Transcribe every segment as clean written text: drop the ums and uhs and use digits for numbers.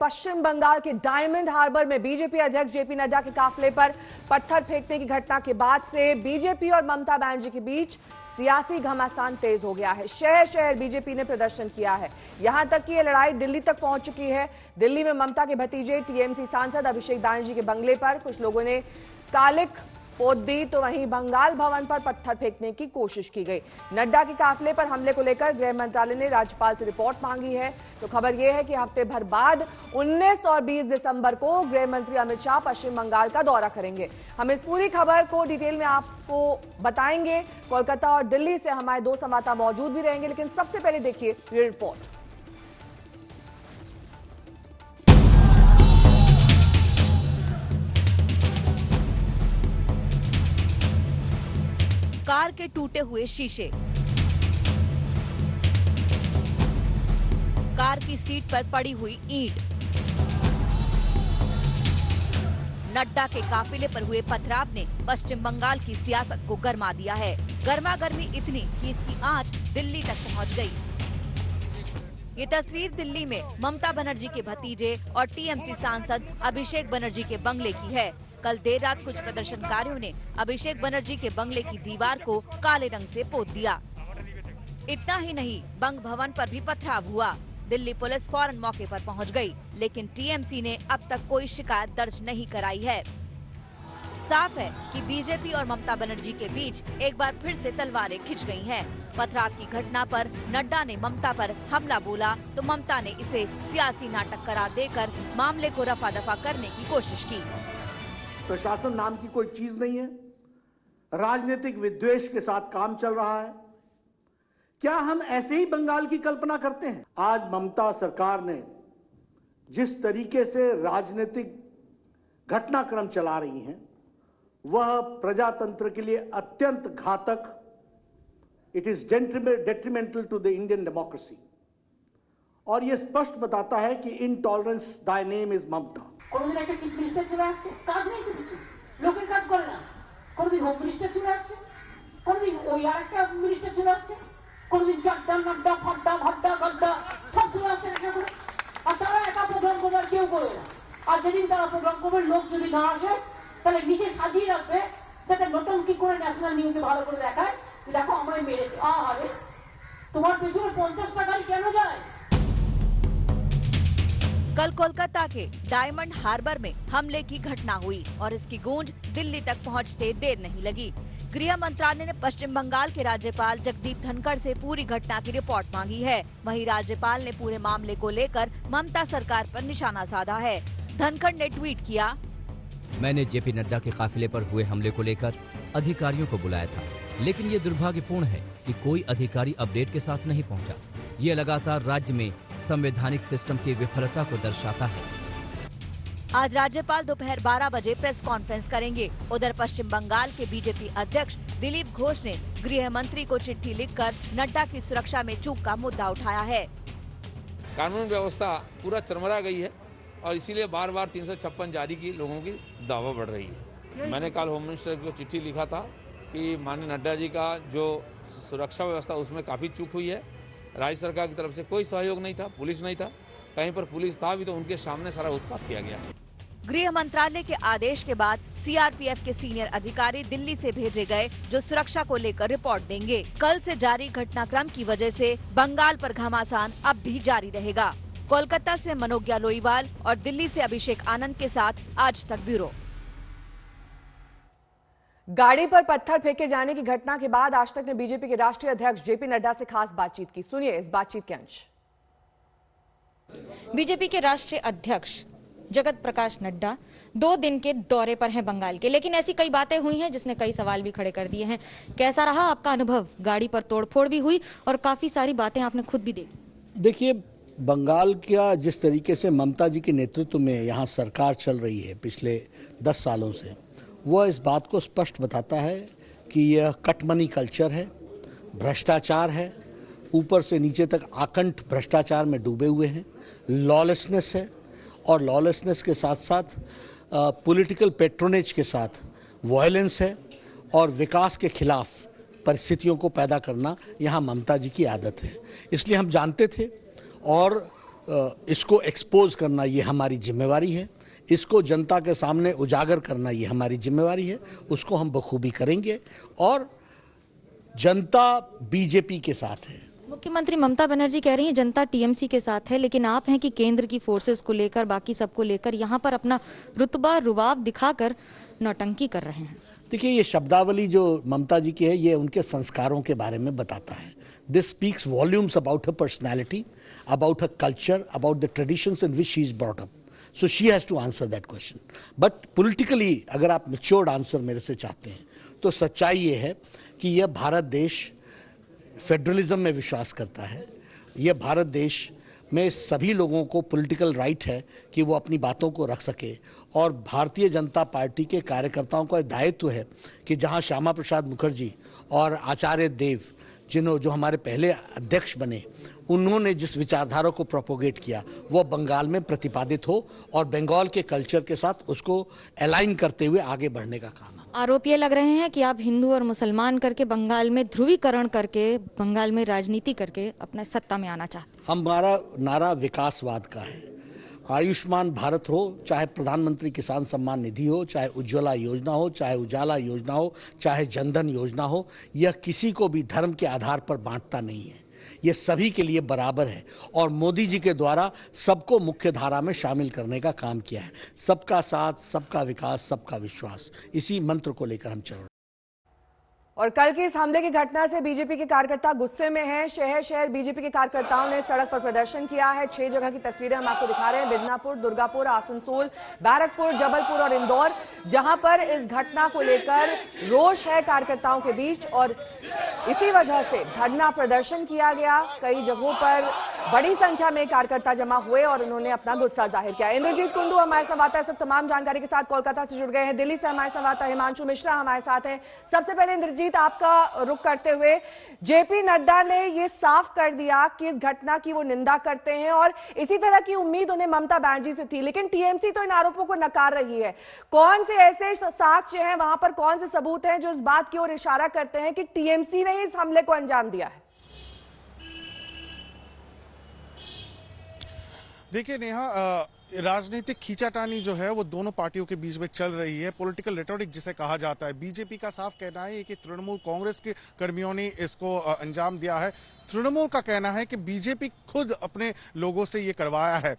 पश्चिम बंगाल के diamond harbour में BJP अध्यक्ष जेपी नड्डा के काफिले पर पत्थर फेंकने की घटना के बाद से बीजेपी और ममता बनर्जी के बीच सियासी घमासान तेज हो गया है। शहर शहर बीजेपी ने प्रदर्शन किया है। यहां तक कि यह लड़ाई दिल्ली तक पहुंच चुकी है। दिल्ली में ममता के भतीजे टीएमसी सांसद अभिषेक बनर्जी के बंगले पर कुछ लोगों ने कालिक पोत दी, तो वहीं बंगाल भवन पर पत्थर फेंकने की कोशिश की गई। नड्डा के काफिले पर हमले को लेकर गृह मंत्रालय ने राज्यपाल से रिपोर्ट मांगी है। तो खबर यह है कि हफ्ते भर बाद 19 और 20 दिसंबर को गृह मंत्री अमित शाह पश्चिम बंगाल का दौरा करेंगे। हम इस पूरी खबर को डिटेल में आपको बताएंगे। कोलकाता और दिल्ली से हमारे दो संवाददाता मौजूद भी रहेंगे, लेकिन सबसे पहले देखिए ये रिपोर्ट। कार के टूटे हुए शीशे, कार की सीट पर पड़ी हुई ईंट, नड्डा के काफिले पर हुए पथराव ने पश्चिम बंगाल की सियासत को गरमा दिया है। गर्मा गर्मी इतनी कि इसकी आंच दिल्ली तक पहुंच गई। ये तस्वीर दिल्ली में ममता बनर्जी के भतीजे और टीएमसी सांसद अभिषेक बनर्जी के बंगले की है। कल देर रात कुछ प्रदर्शनकारियों ने अभिषेक बनर्जी के बंगले की दीवार को काले रंग से पोत दिया। इतना ही नहीं, बंग भवन पर भी पथराव हुआ। दिल्ली पुलिस फौरन मौके पर पहुंच गई, लेकिन टीएमसी ने अब तक कोई शिकायत दर्ज नहीं कराई है। साफ है कि बीजेपी और ममता बनर्जी के बीच एक बार फिर से तलवारें खिंच गई हैं। पथराव की घटना पर नड्डा ने ममता पर हमला बोला, तो ममता ने इसे सियासी नाटक करार देकर मामले को रफा दफा करने की कोशिश की। प्रशासन नाम की कोई चीज नहीं है। राजनीतिक विद्वेष के साथ काम चल रहा है। क्या हम ऐसे ही बंगाल की कल्पना करते हैं? आज ममता सरकार ने जिस तरीके से राजनीतिक घटनाक्रम चला रही हैं, वह प्रजातंत्र के लिए अत्यंत घातक, it is detrimental to the Indian democracy. और यह स्पष्ट बताता है कि इनटॉलरेंस दाय नेम इज ममता। কোনদিন একটা চিফ মিনিস্টার চলে আসছে, কাজ নেই তো কিছু, লোকের কাজ করে না। কোনদিন হোম মিনিস্টার চলে আসছে, কোনদিন ওই আরেকটা মিনিস্টার চলে আসছে, কোনদিন চারটা নাড্ডা ফাড্ডা ভাড্ডা গাড্ডা সব চলে আসছে একটা করে। আর তারা একা প্রোগ্রাম করবে, আর কেউ করবে না। আর যেদিন তারা প্রোগ্রাম করবে, লোক যদি না আসে তাহলে নিজে সাজিয়ে রাখবে, যাতে নটঙ্কি করে ন্যাশনাল নিউজে ভালো করে দেখায় দেখো আমরা মেরেছি। আরে তোমার পেছনে 50 টাকারই কেন যায়? कल कोलकाता के डायमंड हार्बर में हमले की घटना हुई और इसकी गूंज दिल्ली तक पहुंचते देर नहीं लगी। गृह मंत्रालय ने पश्चिम बंगाल के राज्यपाल जगदीप धनखड़ से पूरी घटना की रिपोर्ट मांगी है। वहीं राज्यपाल ने पूरे मामले को लेकर ममता सरकार पर निशाना साधा है। धनखड़ ने ट्वीट किया, मैंने जेपी नड्डा के काफिले पर हुए हमले को लेकर अधिकारियों को बुलाया था, लेकिन ये दुर्भाग्यपूर्ण है कि कोई अधिकारी अपडेट के साथ नहीं पहुंचा। ये लगातार राज्य में संवैधानिक सिस्टम की विफलता को दर्शाता है। आज राज्यपाल दोपहर 12 बजे प्रेस कॉन्फ्रेंस करेंगे। उधर पश्चिम बंगाल के बीजेपी अध्यक्ष दिलीप घोष ने गृह मंत्री को चिट्ठी लिखकर नड्डा की सुरक्षा में चूक का मुद्दा उठाया है। कानून व्यवस्था पूरा चरमरा गई है और इसीलिए बार बार 356 जारी की लोगों की दावा बढ़ रही है। मैंने कल होम मिनिस्टर को चिट्ठी लिखा था कि माननीय नड्डा जी का जो सुरक्षा व्यवस्था उसमें काफी चूक हुई है। राज्य सरकार की तरफ से कोई सहयोग नहीं था, पुलिस नहीं था, कहीं पर पुलिस था भी तो उनके सामने सारा उत्पात किया गया। गृह मंत्रालय के आदेश के बाद सीआरपीएफ के सीनियर अधिकारी दिल्ली से भेजे गए, जो सुरक्षा को लेकर रिपोर्ट देंगे। कल से जारी घटनाक्रम की वजह से बंगाल पर घमासान अब भी जारी रहेगा। कोलकाता से मनोज्ञा लोईवाल और दिल्ली से अभिषेक आनंद के साथ आज तक ब्यूरो। गाड़ी पर पत्थर फेंके जाने की घटना के बाद आज तक ने बीजेपी के राष्ट्रीय अध्यक्ष जेपी नड्डा से खास बातचीत की। सुनिए इस बातचीत के अंश। बीजेपी के राष्ट्रीय अध्यक्ष जगत प्रकाश नड्डा 2 दिन के दौरे पर हैं बंगाल के, लेकिन ऐसी कई बातें हुई हैं जिसने कई सवाल भी खड़े कर दिए हैं। कैसा रहा आपका अनुभव? गाड़ी पर तोड़फोड़ भी हुई और काफी सारी बातें आपने खुद भी देखी। देखिए, बंगाल का जिस तरीके से ममता जी के नेतृत्व में यहाँ सरकार चल रही है पिछले 10 सालों से, वह इस बात को स्पष्ट बताता है कि यह कटमनी कल्चर है, भ्रष्टाचार है, ऊपर से नीचे तक आकंठ भ्रष्टाचार में डूबे हुए हैं, लॉलेसनेस है और लॉलेसनेस के साथ साथ पॉलिटिकल पेट्रोनेज के साथ वायलेंस है और विकास के खिलाफ परिस्थितियों को पैदा करना यहाँ ममता जी की आदत है। इसलिए हम जानते थे और इसको एक्सपोज करना ये हमारी जिम्मेवारी है, इसको जनता के सामने उजागर करना ये हमारी जिम्मेवारी है, उसको हम बखूबी करेंगे और जनता बीजेपी के साथ है। मुख्यमंत्री ममता बनर्जी कह रही हैं जनता टीएमसी के साथ है, लेकिन आप हैं कि केंद्र की फोर्सेस को लेकर, बाकी सबको लेकर यहाँ पर अपना रुतबा रुबाब दिखाकर नौटंकी कर रहे हैं। देखिए, ये शब्दावली जो ममता जी की है, ये उनके संस्कारों के बारे में बताता है। This speaks volumes about her personality, about her culture, about the traditions in which she is brought up. So she has to answer that question. But politically अगर आप मैच्योर्ड आंसर मेरे से चाहते हैं तो सच्चाई ये है कि यह भारत देश फेडरलिज्म में विश्वास करता है। यह भारत देश में सभी लोगों को पॉलिटिकल राइट है कि वो अपनी बातों को रख सके, और भारतीय जनता पार्टी के कार्यकर्ताओं का दायित्व है कि जहां श्यामा प्रसाद मुखर्जी और आचार्य देव जो हमारे पहले अध्यक्ष बने, उन्होंने जिस विचारधारा को प्रोपोगेट किया वो बंगाल में प्रतिपादित हो और बंगाल के कल्चर के साथ उसको अलाइन करते हुए आगे बढ़ने का काम है। आरोप ये लग रहे हैं कि आप हिंदू और मुसलमान करके बंगाल में ध्रुवीकरण करके, बंगाल में राजनीति करके अपना सत्ता में आना चाहते हैं। हमारा नारा विकासवाद का है। आयुष्मान भारत हो, चाहे प्रधानमंत्री किसान सम्मान निधि हो, चाहे उज्ज्वला योजना हो, चाहे उजाला योजना हो, चाहे जनधन योजना हो, यह किसी को भी धर्म के आधार पर बांटता नहीं है। ये सभी के लिए बराबर है और मोदी जी के द्वारा सबको मुख्य धारा में शामिल करने का काम किया है। सबका साथ, सबका विकास, सबका विश्वास, इसी मंत्र को लेकर हम चल रहे हैं। और कल की इस हमले की घटना से बीजेपी के कार्यकर्ता गुस्से में हैं। शहर शहर बीजेपी के कार्यकर्ताओं ने सड़क पर प्रदर्शन किया है। 6 जगह की तस्वीरें हम आपको दिखा रहे हैं, बिदनापुर, दुर्गापुर, आसनसोल, बैरकपुर, जबलपुर और इंदौर, जहां पर इस घटना को लेकर रोष है कार्यकर्ताओं के बीच और इसी वजह से धरना प्रदर्शन किया गया। कई जगहों पर बड़ी संख्या में कार्यकर्ता जमा हुए और उन्होंने अपना गुस्सा जाहिर किया। इंद्रजीत कुंडू हमारे संवाददाता सब तमाम जानकारी के साथ कोलकाता से जुड़ गए हैं। दिल्ली से हमारे संवाददाता हिमांशु मिश्रा हमारे साथ हैं। सबसे पहले इंद्रजीत, आपका रुख करते हुए, जेपी नड्डा ने यह साफ कर दिया कि इस घटना की वो निंदा करते हैं और इसी तरह की उम्मीद उन्हें ममता बनर्जी से थी, लेकिन टीएमसी तो इन आरोपों को नकार रही है। कौन से ऐसे साक्ष्य हैं, वहां पर कौन से सबूत हैं जो इस बात की ओर इशारा करते हैं कि टीएमसी ने इस हमले को अंजाम दिया है? देखिए नेहा, राजनीतिक खींचातानी जो है वो दोनों पार्टियों के बीच में चल रही है। पॉलिटिकल रेटोरिक जिसे कहा जाता है। बीजेपी का साफ कहना है कि तृणमूल कांग्रेस के कर्मियों ने इसको अंजाम दिया है। तृणमूल का कहना है कि बीजेपी खुद अपने लोगों से ये करवाया है।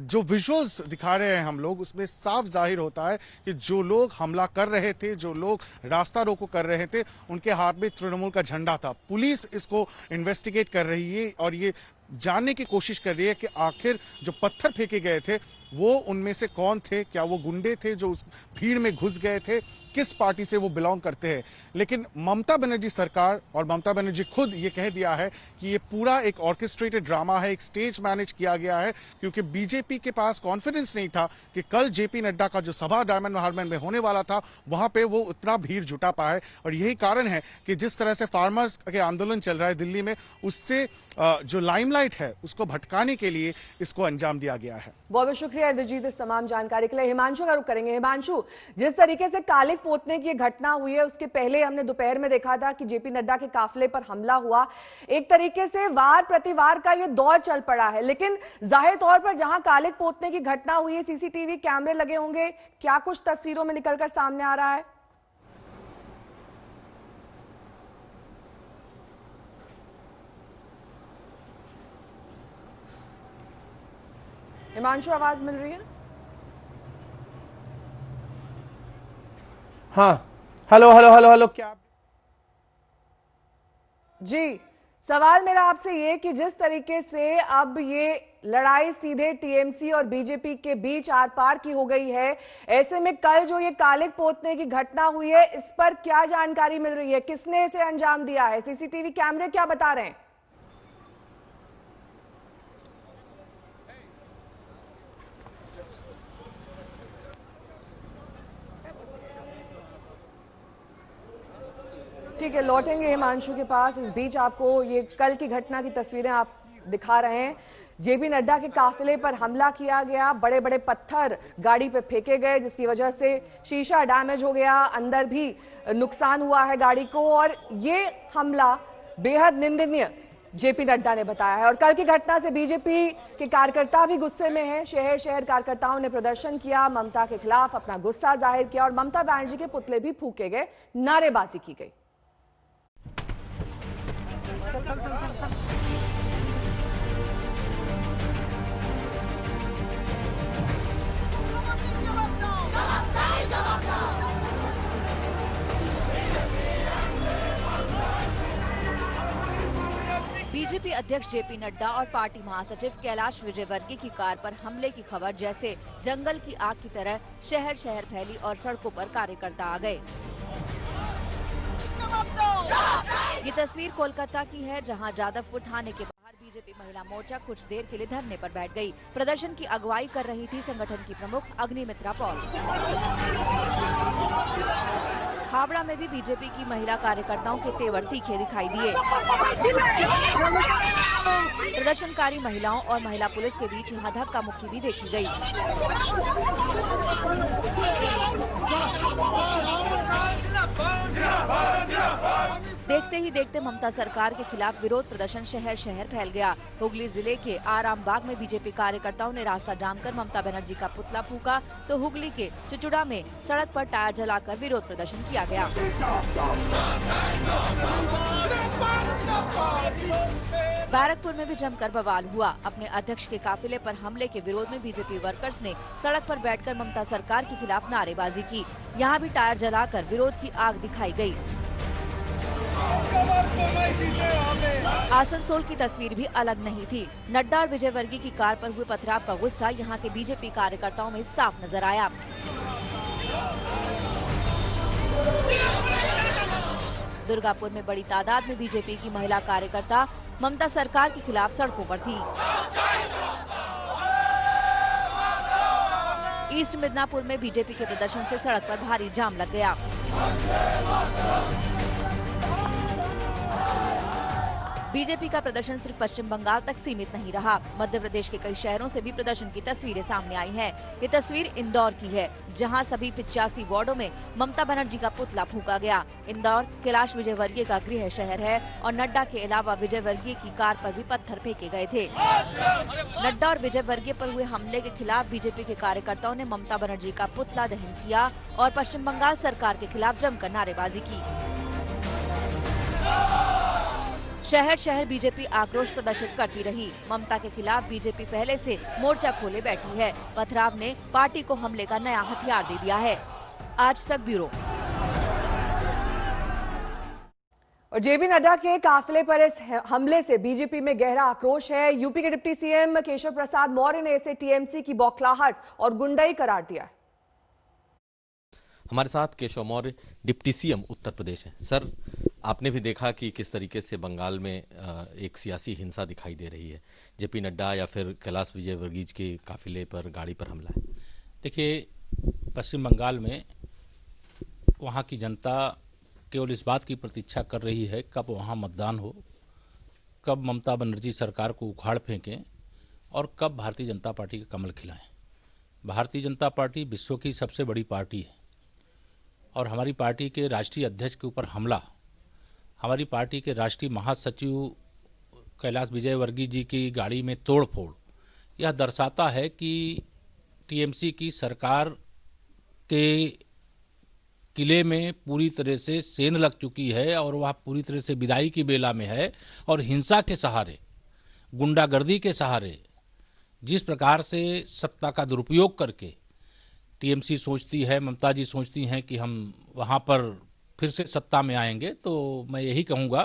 जो विजुअल्स दिखा रहे हैं हम लोग, उसमें साफ जाहिर होता है कि जो लोग हमला कर रहे थे, जो लोग रास्ता रोको कर रहे थे, उनके हाथ में तृणमूल का झंडा था। पुलिस इसको इन्वेस्टिगेट कर रही है और ये जानने की कोशिश कर रही है कि आखिर जो पत्थर फेंके गए थे वो उनमें से कौन थे। क्या वो गुंडे थे जो उस भीड़ में घुस गए थे, किस पार्टी से वो बिलोंग करते हैं। लेकिन ममता बनर्जी सरकार और ममता बनर्जी खुद ये कह दिया है कि ये पूरा एक ऑर्केस्ट्रेटेड ड्रामा है, एक स्टेज मैनेज किया गया है, क्योंकि बीजेपी के पास कॉन्फिडेंस नहीं था कि कल जेपी नड्डा का जो सभा डायमंड हार्बर में होने वाला था वहां पे वो उतना भीड़ जुटा पाए। और यही कारण है कि जिस तरह से फार्मर्स के आंदोलन चल रहा है दिल्ली में, उससे जो लाइमलाइट है उसको भटकाने के लिए इसको अंजाम दिया गया है। बहुत शुक्रिया इंद्रजीत इस तमाम जानकारी के लिए। हिमांशु का रुख करेंगे। हिमांशु, जिस तरीके से कालिक पोतने की घटना हुई है, उसके पहले हमने दोपहर में देखा था कि जेपी नड्डा के काफिले पर हमला हुआ। एक तरीके से वार प्रतिवार का ये दौर चल पड़ा है, लेकिन जाहिर तौर पर जहां कालिक पोतने की घटना हुई है, सीसीटीवी कैमरे लगे होंगे, क्या कुछ तस्वीरों में निकलकर सामने आ रहा है? हिमांशु, आवाज मिल रही है? हाँ, हेलो हेलो हेलो हेलो, क्या? जी, सवाल मेरा आपसे ये कि जिस तरीके से अब ये लड़ाई सीधे टीएमसी और बीजेपी के बीच आर पार की हो गई है, ऐसे में कल जो ये कालिक पोतने की घटना हुई है, इस पर क्या जानकारी मिल रही है? किसने इसे अंजाम दिया है? सीसीटीवी कैमरे क्या बता रहे हैं? ठीक है, लौटेंगे हिमांशु के पास। इस बीच आपको ये कल की घटना की तस्वीरें आप दिखा रहे हैं। जेपी नड्डा के काफिले पर हमला किया गया, बड़े बड़े पत्थर गाड़ी पे फेंके गए, जिसकी वजह से शीशा डैमेज हो गया, अंदर भी नुकसान हुआ है गाड़ी को। और ये हमला बेहद निंदनीय जेपी नड्डा ने बताया है। और कल की घटना से बीजेपी के कार्यकर्ता भी गुस्से में हैं। शहर शहर कार्यकर्ताओं ने प्रदर्शन किया, ममता के खिलाफ अपना गुस्सा जाहिर किया और ममता बनर्जी के पुतले भी फूके गए, नारेबाजी की गई। बीजेपी अध्यक्ष जेपी नड्डा और पार्टी महासचिव कैलाश विजयवर्गीय की कार पर हमले की खबर जैसे जंगल की आग की तरह शहर शहर फैली और सड़कों पर कार्यकर्ता आ गए। ये तस्वीर कोलकाता की है, जहां जादवपुर थाने के बाहर बीजेपी महिला मोर्चा कुछ देर के लिए धरने पर बैठ गई। प्रदर्शन की अगुवाई कर रही थी संगठन की प्रमुख अग्निमित्रा पॉल। हावड़ा में भी बीजेपी की महिला कार्यकर्ताओं के तेवर तीखे दिखाई दिए। प्रदर्शनकारी महिलाओं और महिला पुलिस के बीच यहां धक्का मुक्की भी देखी गई। देखते ही देखते ममता सरकार के खिलाफ विरोध प्रदर्शन शहर शहर फैल गया। हुगली जिले के आराम बाग में बीजेपी कार्यकर्ताओं ने रास्ता जाम कर ममता बनर्जी का पुतला फूका, तो हुगली के चुचुड़ा में सड़क पर टायर जलाकर विरोध प्रदर्शन किया गया। बैरकपुर में भी जमकर बवाल हुआ। अपने अध्यक्ष के काफिले पर हमले के विरोध में बीजेपी वर्कर्स ने सड़क पर बैठकर ममता सरकार के खिलाफ नारेबाजी की। यहाँ भी टायर जलाकर विरोध की आग दिखाई गई। आसनसोल की तस्वीर भी अलग नहीं थी। नड्डा और विजयवर्गीय की कार पर हुए पथराव का गुस्सा यहाँ के बीजेपी कार्यकर्ताओं में साफ नजर आया। दुर्गापुर में बड़ी तादाद में बीजेपी की महिला कार्यकर्ता ममता सरकार के खिलाफ सड़कों पर थी। ईस्ट मिदनापुर में बीजेपी के प्रदर्शन से सड़क पर भारी जाम लग गया। बीजेपी का प्रदर्शन सिर्फ पश्चिम बंगाल तक सीमित नहीं रहा। मध्य प्रदेश के कई शहरों से भी प्रदर्शन की तस्वीरें सामने आई हैं। ये तस्वीर इंदौर की है, जहां सभी 85 वार्डों में ममता बनर्जी का पुतला फूका गया। इंदौर कैलाश विजयवर्गीय का गृह शहर है और नड्डा के अलावा विजयवर्गीय की कार पर भी पत्थर फेंके गए थे। नड्डा और विजयवर्गीय पर हुए हमले के खिलाफ बीजेपी के कार्यकर्ताओं ने ममता बनर्जी का पुतला दहन किया और पश्चिम बंगाल सरकार के खिलाफ जमकर नारेबाजी की। शहर शहर बीजेपी आक्रोश प्रदर्शित करती रही। ममता के खिलाफ बीजेपी पहले से मोर्चा खोले बैठी है। पथराव ने पार्टी को हमले का नया हथियार दे दिया है। आज तक ब्यूरो। और जेपी नड्डा के काफिले पर इस हमले से बीजेपी में गहरा आक्रोश है। यूपी के डिप्टी सीएम केशव प्रसाद मौर्य ने इसे टीएमसी की बौखलाहट और गुंडाई करार दिया है। हमारे साथ केशव मौर्य डिप्टी सीएम उत्तर प्रदेश हैं। सर, आपने भी देखा कि किस तरीके से बंगाल में एक सियासी हिंसा दिखाई दे रही है। जेपी नड्डा या फिर कैलाश विजयवर्गीय के काफिले पर गाड़ी पर हमला है। देखिए, पश्चिम बंगाल में वहाँ की जनता केवल इस बात की प्रतीक्षा कर रही है कब वहाँ मतदान हो, कब ममता बनर्जी सरकार को उखाड़ फेंकें और कब भारतीय जनता पार्टी का कमल खिलाएं। भारतीय जनता पार्टी विश्व की सबसे बड़ी पार्टी है और हमारी पार्टी के राष्ट्रीय अध्यक्ष के ऊपर हमला, हमारी पार्टी के राष्ट्रीय महासचिव कैलाश विजयवर्गीय जी की गाड़ी में तोड़फोड़, यह दर्शाता है कि टीएमसी की सरकार के किले में पूरी तरह से सेंध लग चुकी है और वह पूरी तरह से विदाई की बेला में है। और हिंसा के सहारे, गुंडागर्दी के सहारे जिस प्रकार से सत्ता का दुरुपयोग करके टीएमसी सोचती है, ममता जी सोचती हैं कि हम वहाँ पर फिर से सत्ता में आएंगे, तो मैं यही कहूँगा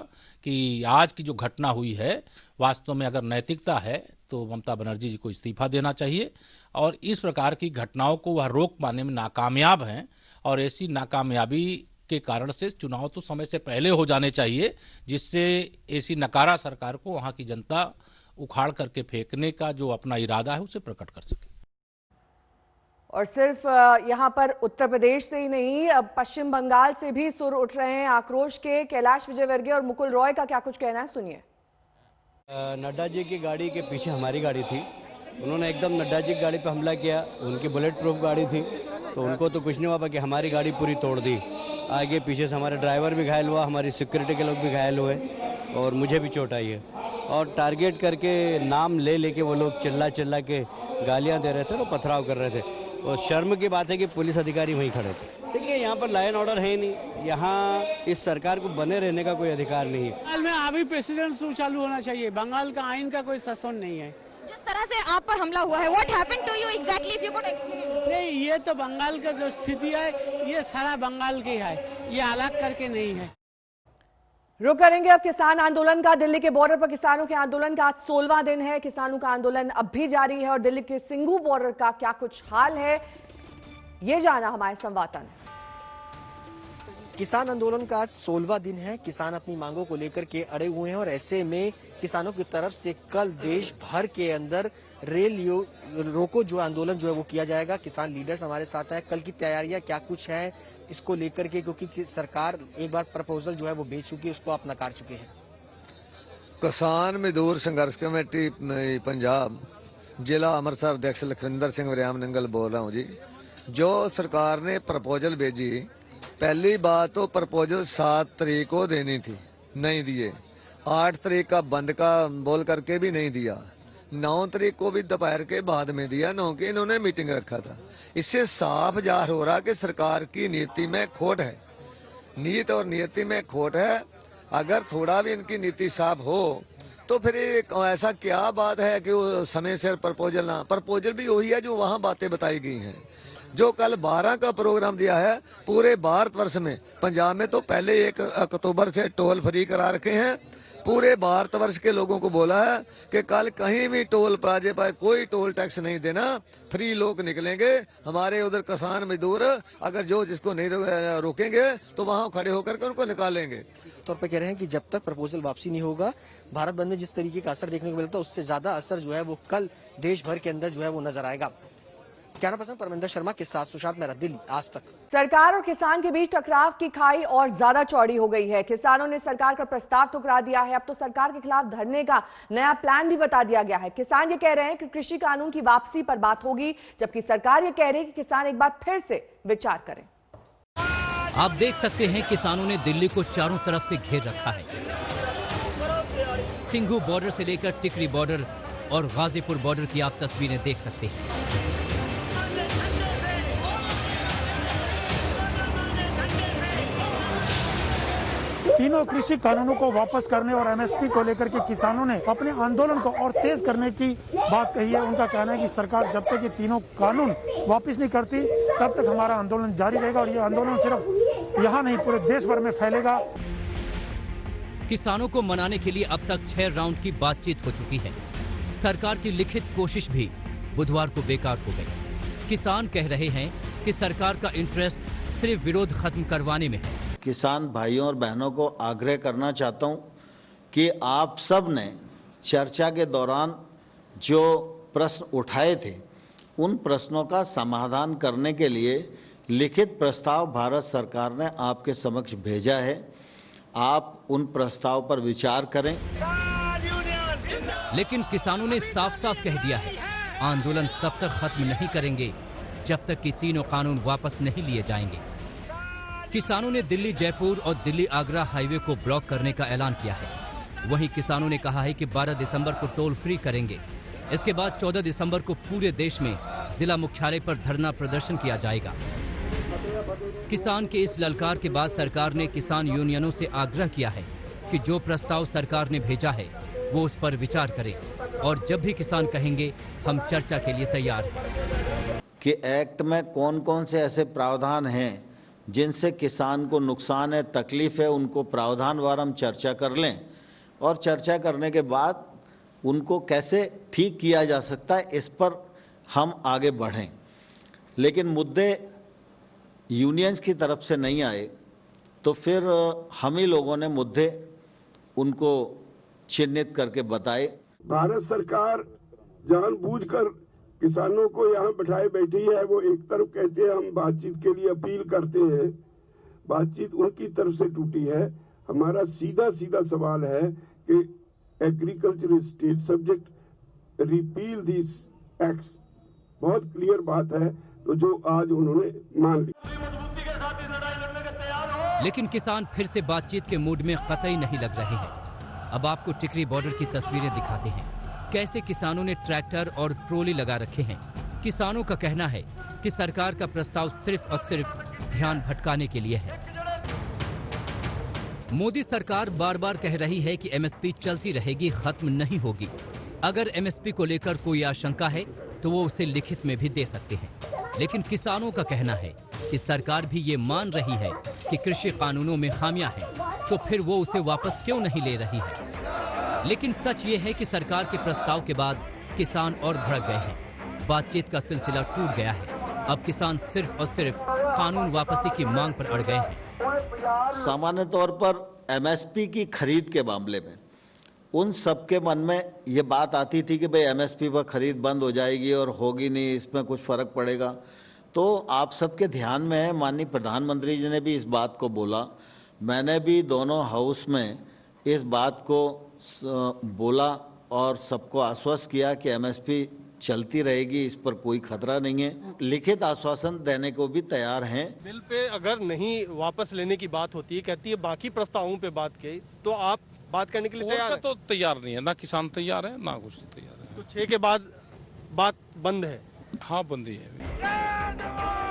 कि आज की जो घटना हुई है, वास्तव में अगर नैतिकता है तो ममता बनर्जी जी को इस्तीफा देना चाहिए। और इस प्रकार की घटनाओं को वह रोक पाने में नाकामयाब हैं और ऐसी नाकामयाबी के कारण से चुनाव तो समय से पहले हो जाने चाहिए, जिससे ऐसी नकारा सरकार को वहाँ की जनता उखाड़ करके फेंकने का जो अपना इरादा है उसे प्रकट कर सके। और सिर्फ यहाँ पर उत्तर प्रदेश से ही नहीं, अब पश्चिम बंगाल से भी सुर उठ रहे हैं आक्रोश के। कैलाश विजयवर्गीय और मुकुल रॉय का क्या कुछ कहना है, सुनिए। नड्डा जी की गाड़ी के पीछे हमारी गाड़ी थी, उन्होंने एकदम नड्डा जी की गाड़ी पे हमला किया। उनकी बुलेट प्रूफ गाड़ी थी तो उनको तो कुछ नहीं हुआ, बाकी हमारी गाड़ी पूरी तोड़ दी। आगे पीछे से हमारे ड्राइवर भी घायल हुआ, हमारी सिक्योरिटी के लोग भी घायल हुए और मुझे भी चोट आई है। और टारगेट करके नाम ले लेके वो लोग चिल्ला चिल्ला के गालियां दे रहे थे और पथराव कर रहे थे। और शर्म की बात है कि पुलिस अधिकारी वहीं खड़े थे। देखिए यहाँ पर लॉ एंड ऑर्डर है ही नहीं, यहाँ इस सरकार को बने रहने का कोई अधिकार नहीं है। बंगाल में अभी प्रेसिडेंट शो चालू होना चाहिए, बंगाल का आइन का कोई शासन नहीं है। जिस तरह से आप पर हमला हुआ है, what happened to you exactly, if you could explain. नहीं, ये तो बंगाल का जो स्थिति है ये सारा बंगाल की है, ये अलग करके नहीं है। रुक करेंगे अब किसान आंदोलन का। दिल्ली के बॉर्डर पर किसानों के आंदोलन का आज 16वां दिन है। किसानों का आंदोलन अब भी जारी है और दिल्ली के सिंघू बॉर्डर का क्या कुछ हाल है, ये जाना हमारे संवाददाता ने। किसान आंदोलन का आज 16वां दिन है। किसान अपनी मांगों को लेकर के अड़े हुए हैं और ऐसे में किसानों की तरफ से कल देश भर के अंदर रेल रोको जो आंदोलन जो है वो किया जाएगा। किसान लीडर्स हमारे साथ हैं। कल की तैयारियां क्या कुछ हैं इसको लेकर के, क्योंकि सरकार एक बार प्रपोजल जो है वो भेज चुकी है, उसको आप नकार चुके हैं। किसान मजदूर संघर्ष कमेटी पंजाब जिला अमृतसर अध्यक्ष लखविंदर सिंह वरियाम नंगल बोल रहा हूँ जी। जो सरकार ने प्रपोजल भेजी, पहली बात तो प्रपोजल 7 तारीख को देनी थी, नहीं दिए। 8 तारीख का बंद का बोल करके भी नहीं दिया। 9 तारीख को भी दोपहर के बाद में दिया, 9 की इन्होंने मीटिंग रखा था। इससे साफ जाहिर हो रहा कि सरकार की नीति में खोट है, नीति और नीति में खोट है। अगर थोड़ा भी इनकी नीति साफ हो तो फिर ऐसा क्या बात है कि वो समय से प्रपोजल भी वही है जो वहाँ बातें बताई गई हैं। जो कल 12 का प्रोग्राम दिया है, पूरे भारतवर्ष में पंजाब में तो पहले 1 अक्टूबर से टोल फ्री करा रखे हैं। पूरे भारतवर्ष के लोगों को बोला है कि कल कहीं भी टोल प्लाजे पर कोई टोल टैक्स नहीं देना, फ्री लोग निकलेंगे। हमारे उधर किसान मजदूर अगर जो जिसको नहीं रोकेंगे तो वहाँ खड़े होकर के उनको निकालेंगे। तौर पर कह रहे हैं कि जब तक प्रपोजल वापसी नहीं होगा, भारत बंद में जिस तरीके का असर देखने को मिलता है उससे ज्यादा असर जो है वो कल देश भर के अंदर जो है वो नजर आएगा। कैमरा पर्सन परमिंदर शर्मा के साथ सुशांत मेहरा, दिल्ली, आज तक। सरकार और किसान के बीच टकराव की खाई और ज्यादा चौड़ी हो गई है। किसानों ने सरकार का प्रस्ताव ठुकरा दिया है। अब तो सरकार के खिलाफ धरने का नया प्लान भी बता दिया गया है। किसान ये कह रहे हैं कि कृषि कानून की वापसी पर बात होगी, जबकि सरकार ये कह रही है कि किसान एक बार फिर से विचार करें। आप देख सकते हैं किसानों ने दिल्ली को चारों तरफ से घेर रखा है। सिंघू बॉर्डर से लेकर टिकरी बॉर्डर और गाजीपुर बॉर्डर की आप तस्वीरें देख सकते हैं। तीनों कृषि कानूनों को वापस करने और एमएसपी को लेकर के किसानों ने अपने आंदोलन को और तेज करने की बात कही है। उनका कहना है कि सरकार जब तक ये तीनों कानून वापस नहीं करती तब तक हमारा आंदोलन जारी रहेगा और ये आंदोलन सिर्फ यहाँ नहीं पूरे देश भर में फैलेगा। किसानों को मनाने के लिए अब तक 6 राउंड की बातचीत हो चुकी है। सरकार की लिखित कोशिश भी बुधवार को बेकार हो गई। किसान कह रहे हैं कि सरकार का इंटरेस्ट सिर्फ विरोध खत्म करवाने में है। किसान भाइयों और बहनों को आग्रह करना चाहता हूं कि आप सब ने चर्चा के दौरान जो प्रश्न उठाए थे, उन प्रश्नों का समाधान करने के लिए लिखित प्रस्ताव भारत सरकार ने आपके समक्ष भेजा है। आप उन प्रस्ताव पर विचार करें। लेकिन किसानों ने साफ साफ कह दिया है, आंदोलन तब तक खत्म नहीं करेंगे जब तक कि तीनों कानून वापस नहीं लिए जाएंगे। किसानों ने दिल्ली जयपुर और दिल्ली आगरा हाईवे को ब्लॉक करने का ऐलान किया है। वहीं किसानों ने कहा है कि 12 दिसंबर को टोल फ्री करेंगे। इसके बाद 14 दिसंबर को पूरे देश में जिला मुख्यालय पर धरना प्रदर्शन किया जाएगा। किसान के इस ललकार के बाद सरकार ने किसान यूनियनों से आग्रह किया है कि जो प्रस्ताव सरकार ने भेजा है वो उस पर विचार करें और जब भी किसान कहेंगे हम चर्चा के लिए तैयार हैं। कि एक्ट में कौन कौन से ऐसे प्रावधान हैं जिनसे किसान को नुकसान है, तकलीफ है, उनको प्रावधानवार हम चर्चा कर लें और चर्चा करने के बाद उनको कैसे ठीक किया जा सकता है इस पर हम आगे बढ़ें। लेकिन मुद्दे यूनियंस की तरफ से नहीं आए तो फिर हम ही लोगों ने मुद्दे उनको चिन्हित करके बताए। भारत सरकार जानबूझकर किसानों को यहाँ बिठाए बैठी है। वो एक तरफ कहते हैं हम बातचीत के लिए अपील करते हैं, बातचीत उनकी तरफ से टूटी है। हमारा सीधा सीधा सवाल है कि agriculture is state subject, repeal this acts. बहुत क्लियर बात है, तो जो आज उन्होंने मान ली। लेकिन किसान फिर से बातचीत के मूड में कतई नहीं लग रहे हैं। अब आपको टिकरी बॉर्डर की तस्वीरें दिखाते हैं। कैसे किसानों ने ट्रैक्टर और ट्रॉली लगा रखे हैं। किसानों का कहना है कि सरकार का प्रस्ताव सिर्फ और सिर्फ ध्यान भटकाने के लिए है। मोदी सरकार बार बार कह रही है कि एमएसपी चलती रहेगी, खत्म नहीं होगी। अगर एमएसपी को लेकर कोई आशंका है तो वो उसे लिखित में भी दे सकते हैं। लेकिन किसानों का कहना है कि सरकार भी ये मान रही है कि कृषि कानूनों में खामियां हैं, तो फिर वो उसे वापस क्यों नहीं ले रही है। लेकिन सच ये है कि सरकार के प्रस्ताव के बाद किसान और भड़क गए हैं। बातचीत का सिलसिला टूट गया है। अब किसान सिर्फ और सिर्फ कानून वापसी की मांग पर अड़ गए हैं। सामान्य तौर पर एमएसपी की खरीद के मामले में उन सबके मन में ये बात आती थी कि भाई एमएसपी पर खरीद बंद हो जाएगी और होगी नहीं, इसमें कुछ फर्क पड़ेगा। तो आप सबके ध्यान में है, माननीय प्रधानमंत्री जी ने भी इस बात को बोला, मैंने भी दोनों हाउस में इस बात को बोला और सबको आश्वस्त किया कि एमएसपी चलती रहेगी, इस पर कोई खतरा नहीं है। लिखित आश्वासन देने को भी तैयार हैं। बिल पे अगर नहीं वापस लेने की बात होती है, कहती है बाकी प्रस्तावों पे बात की, तो आप बात करने के लिए तैयार हैं? तो तैयार नहीं है, ना किसान तैयार है ना कुछ तैयार है। तो 6 के बाद बात बंद है? हाँ, बंदी है।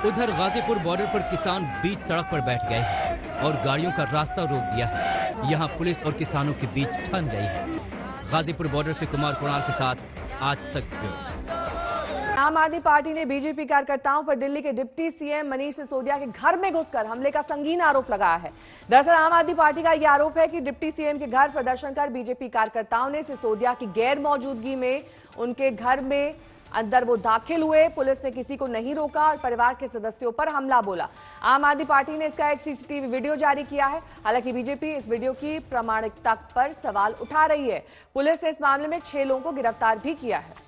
उधर गाजीपुर बॉर्डर पर किसान बीच सड़क पर बैठ गए हैं और गाड़ियों का रास्ता रोक दिया है। यहाँ पुलिस और किसानों के बीच ठन गई है। गाजीपुर बॉर्डर से कुमार कुणाल के साथ आज तक। आम आदमी पार्टी ने बीजेपी कार्यकर्ताओं पर दिल्ली के डिप्टी सीएम मनीष सिसोदिया के घर में घुसकर हमले का संगीन आरोप लगाया है। दरअसल आम आदमी पार्टी का यह आरोप है कि डिप्टी सीएम के घर प्रदर्शन कर बीजेपी कार्यकर्ताओं ने सिसोदिया की गैर मौजूदगी में उनके घर में अंदर वो दाखिल हुए। पुलिस ने किसी को नहीं रोका और परिवार के सदस्यों पर हमला बोला। आम आदमी पार्टी ने इसका एक सीसीटीवी वीडियो जारी किया है। हालांकि बीजेपी इस वीडियो की प्रामाणिकता पर सवाल उठा रही है। पुलिस ने इस मामले में 6 लोगों को गिरफ्तार भी किया है।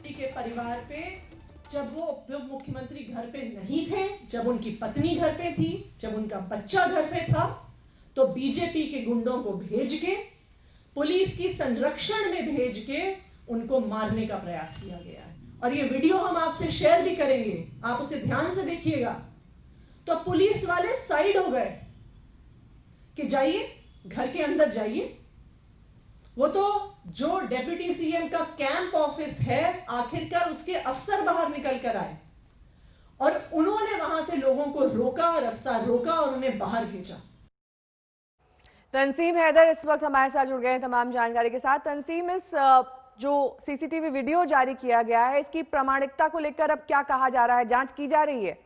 के परिवार पे जब वो उप मुख्यमंत्री घर पे नहीं थे, जब उनकी पत्नी घर पे थी, जब उनका बच्चा घर पे था, तो बीजेपी के गुंडों को भेज के, पुलिस की संरक्षण में भेज के उनको मारने का प्रयास किया गया है। और ये वीडियो हम आपसे शेयर भी करेंगे, आप उसे ध्यान से देखिएगा। तो पुलिस वाले साइड हो गए कि जाइए, घर के अंदर जाइए। वो तो जो डेप्यूटी सीएम का कैंप ऑफिस है, आखिरकार उसके अफसर बाहर निकल कर आए और उन्होंने वहां से लोगों को रोका, रास्ता रोका और उन्हें बाहर भेजा। तंसीम हैदर इस वक्त हमारे साथ जुड़ गए हैं तमाम जानकारी के साथ। तंसीम, इस जो सीसीटीवी वीडियो जारी किया गया है, इसकी प्रामाणिकता को लेकर अब क्या कहा जा रहा है, जांच की जा रही है?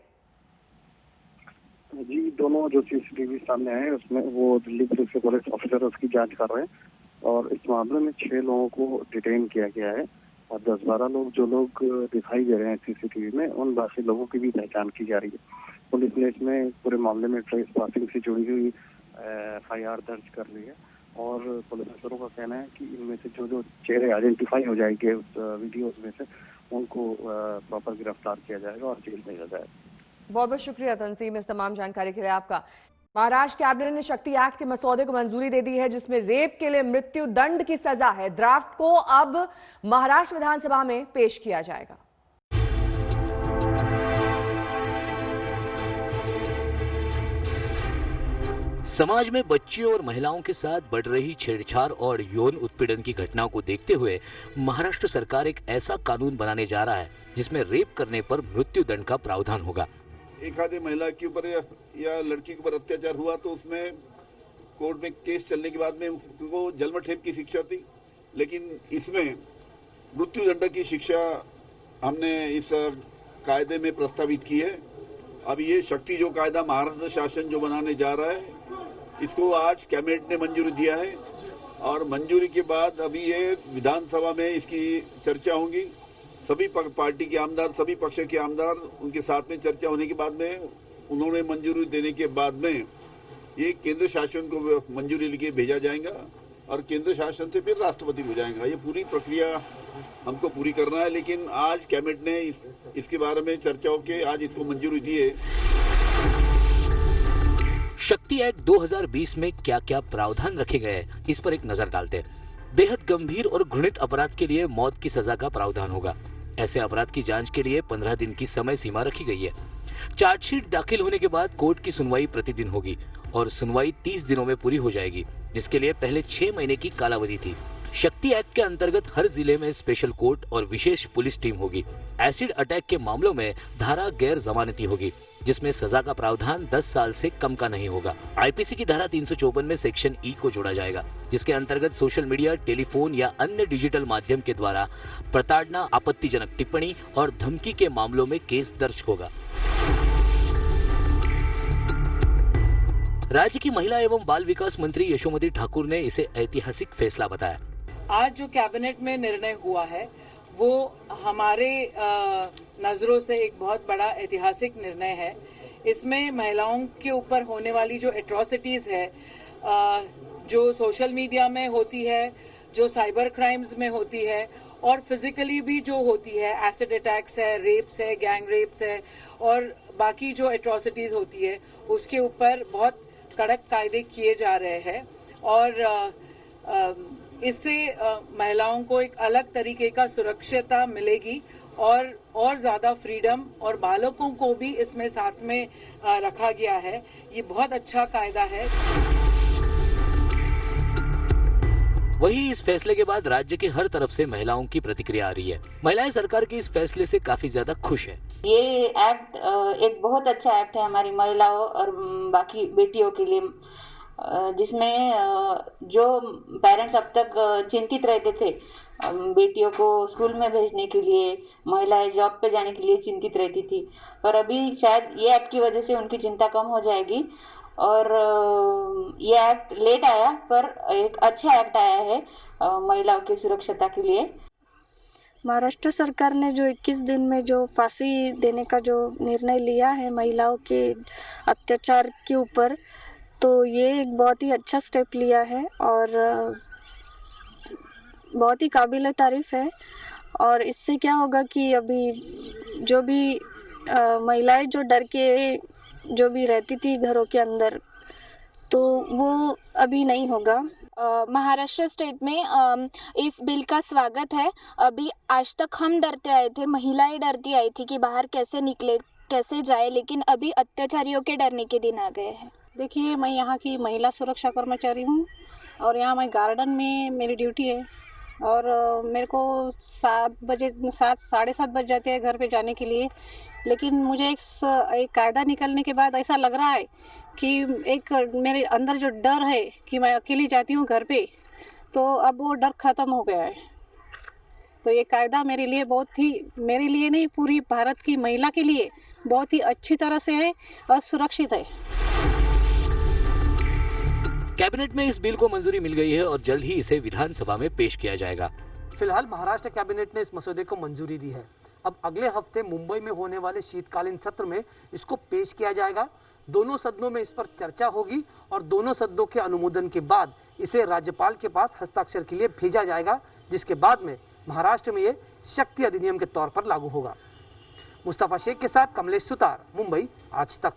जी, दोनों जो सीसीटीवी सामने आए उसमें वो दिल्ली पुलिस के पुलिस ऑफिसर उसकी जांच कर रहे हैं और इस मामले में 6 लोगों को डिटेन किया गया है और 10-12 लोग जो लोग दिखाई दे रहे हैं सीसीटीवी में, उन बाकी लोगों की भी पहचान की जा रही है। पुलिस ने इसमें पूरे मामले में ट्रेस पासिंग से जुड़ी हुई FIR दर्ज कर ली है और पुलिस अफसरों का कहना है कि इनमें से जो चेहरे आइडेंटिफाई हो जाएंगे उस वीडियोस में से, उनको प्रॉपर गिरफ्तार किया जाएगा और जेल भेजा जाएगा। बहुत बहुत शुक्रिया तंसीम इस तमाम जानकारी के लिए आपका। महाराष्ट्र कैबिनेट ने शक्ति एक्ट के मसौदे को मंजूरी दे दी है, जिसमें रेप के लिए मृत्यु दंड की सजा है। ड्राफ्ट को अब महाराष्ट्र विधानसभा में पेश किया जाएगा। समाज में बच्चियों और महिलाओं के साथ बढ़ रही छेड़छाड़ और यौन उत्पीड़न की घटनाओं को देखते हुए महाराष्ट्र सरकार एक ऐसा कानून बनाने जा रहा है जिसमें रेप करने पर मृत्यु दंड का प्रावधान होगा। एक आधी महिला के ऊपर या लड़की के ऊपर अत्याचार हुआ तो उसमें कोर्ट में केस चलने के बाद में उसको जन्मठेप की शिक्षा थी, लेकिन इसमें मृत्यु दंड की शिक्षा हमने इस कायदे में प्रस्तावित की है। अब ये शक्ति जो कायदा महाराष्ट्र शासन जो बनाने जा रहा है, इसको आज कैबिनेट ने मंजूरी दिया है और मंजूरी के बाद अभी ये विधानसभा में इसकी चर्चा होगी। सभी पार्टी के आमदार, सभी पक्ष के आमदार, उनके साथ में चर्चा होने के बाद में उन्होंने मंजूरी देने के बाद में ये केंद्र शासन को मंजूरी लेके भेजा जाएगा और केंद्र शासन से फिर राष्ट्रपति हो जाएगा। ये पूरी प्रक्रिया हमको पूरी करना है, लेकिन आज कैबिनेट ने इसके बारे में चर्चा होकर आज इसको मंजूरी दी है। शक्ति एक्ट 2020 में क्या क्या प्रावधान रखे गए हैं, इस पर एक नजर डालते हैं। बेहद गंभीर और घृणित अपराध के लिए मौत की सजा का प्रावधान होगा। ऐसे अपराध की जांच के लिए 15 दिन की समय सीमा रखी गई है। चार्जशीट दाखिल होने के बाद कोर्ट की सुनवाई प्रतिदिन होगी और सुनवाई 30 दिनों में पूरी हो जाएगी। जिसके लिए पहले 6 महीने की कालावधि थी। शक्ति एक्ट के अंतर्गत हर जिले में स्पेशल कोर्ट और विशेष पुलिस टीम होगी। एसिड अटैक के मामलों में धारा गैर जमानती होगी, जिसमें सजा का प्रावधान 10 साल से कम का नहीं होगा। आईपीसी की धारा 354 में सेक्शन ई को जोड़ा जाएगा, जिसके अंतर्गत सोशल मीडिया, टेलीफोन या अन्य डिजिटल माध्यम के द्वारा प्रताड़ना, आपत्तिजनक टिप्पणी और धमकी के मामलों में केस दर्ज होगा। राज्य की महिला एवं बाल विकास मंत्री यशोमती ठाकुर ने इसे ऐतिहासिक फैसला बताया। आज जो कैबिनेट में निर्णय हुआ है वो हमारे नजरों से एक बहुत बड़ा ऐतिहासिक निर्णय है। इसमें महिलाओं के ऊपर होने वाली जो एट्रोसिटीज है, जो सोशल मीडिया में होती है, जो साइबर क्राइम्स में होती है और फिजिकली भी जो होती है, एसिड अटैक्स है, रेप्स है, गैंग रेप्स है और बाकी जो एट्रोसिटीज होती है, उसके ऊपर बहुत कड़क कायदे किए जा रहे हैं और इससे महिलाओं को एक अलग तरीके का सुरक्षिता मिलेगी और ज्यादा फ्रीडम, और बालकों को भी इसमें साथ में रखा गया है। ये बहुत अच्छा कायदा है। वहीं इस फैसले के बाद राज्य के हर तरफ से महिलाओं की प्रतिक्रिया आ रही है। महिलाएं सरकार के इस फैसले से काफी ज्यादा खुश है। ये एक्ट एक बहुत अच्छा एक्ट है हमारी महिलाओं और बाकी बेटियों के लिए, जिसमें जो पेरेंट्स अब तक चिंतित रहते थे बेटियों को स्कूल में भेजने के लिए, महिलाएं जॉब पे जाने के लिए चिंतित रहती थी, पर अभी शायद ये एक्ट की वजह से उनकी चिंता कम हो जाएगी। और ये एक्ट लेट आया पर एक अच्छा एक्ट आया है महिलाओं की सुरक्षता के लिए। महाराष्ट्र सरकार ने जो 21 दिन में जो फांसी देने का जो निर्णय लिया है महिलाओं के अत्याचार के ऊपर, तो ये एक बहुत ही अच्छा स्टेप लिया है और बहुत ही काबिल तारीफ है। और इससे क्या होगा कि अभी जो भी महिलाएं जो डर के जो भी रहती थी घरों के अंदर, तो वो अभी नहीं होगा। महाराष्ट्र स्टेट में इस बिल का स्वागत है। अभी आज तक हम डरते आए थे, महिलाएं डरती आई थी कि बाहर कैसे निकले, कैसे जाए, लेकिन अभी अत्याचारियों के डरने के दिन आ गए हैं। देखिए, मैं यहाँ की महिला सुरक्षा कर्मचारी हूँ और यहाँ मैं गार्डन में मेरी ड्यूटी है और मेरे को 7 साढ़े 7 बज जाते हैं घर पे जाने के लिए। लेकिन मुझे एक कायदा निकलने के बाद ऐसा लग रहा है कि एक मेरे अंदर जो डर है कि मैं अकेली जाती हूँ घर पे, तो अब वो डर ख़त्म हो गया है। तो ये कायदा मेरे लिए मेरे लिए नहीं, पूरी भारत की महिला के लिए बहुत ही अच्छी तरह से है और सुरक्षित है। कैबिनेट में इस बिल को मंजूरी मिल गई है और जल्द ही इसे विधानसभा में पेश किया जाएगा। फिलहाल महाराष्ट्र कैबिनेट ने इस मसौदे को मंजूरी दी है। अब अगले हफ्ते मुंबई में होने वाले शीतकालीन सत्र में इसको पेश किया जाएगा। दोनों सदनों में इस पर चर्चा होगी और दोनों सदनों के अनुमोदन के बाद इसे राज्यपाल के पास हस्ताक्षर के लिए भेजा जाएगा, जिसके बाद में महाराष्ट्र में ये शक्ति अधिनियम के तौर पर लागू होगा। मुस्तफा शेख के साथ कमलेश सुतार, मुंबई, आज तक।